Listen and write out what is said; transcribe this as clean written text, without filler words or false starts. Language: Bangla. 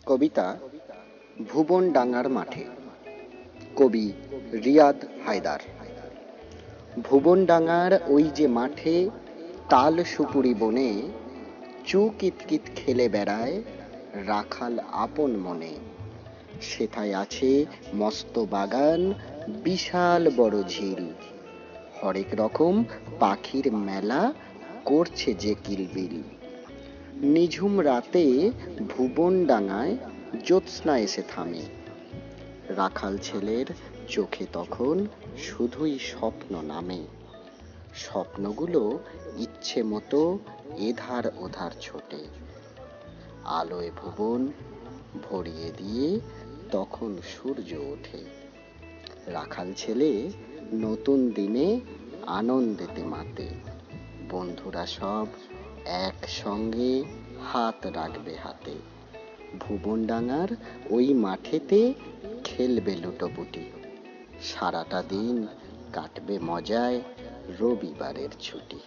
কবিতা ভুবনডাঙ্গার মাঠে। কবি রিয়াদ হায়দার। ভুবনডাঙ্গার ওই যে মাঠে তাল সুপুরি বনে চু কিতকিত খেলে বেড়ায় রাখাল আপন মনে। সেথায় আছে মস্ত বাগান, বিশাল বড় ঝিল, হরেক রকম পাখির মেলা করছে যে কিলবিল। নিঝুম রাতে ভুবনডাঙ্গায় জ্যোৎস্না এসে থামে। রাখাল ছেলের চোখে তখন শুধুই স্বপ্ন নামে। স্বপ্নগুলো ইচ্ছে মতো এধার ওধার ছোটে। আলোয় ভুবন ভরিয়ে দিয়ে তখন সূর্য ওঠে। রাখাল ছেলে নতুন দিনে আনন্দেতে মাতে। বন্ধুরা সব একসঙ্গে হাত রাখবে হাতে। ভুবনডাঙ্গার ওই মাঠেতে খেলবে লুটোপুটি। সারাটা দিন কাটবে মজায় রবিবারের ছুটি।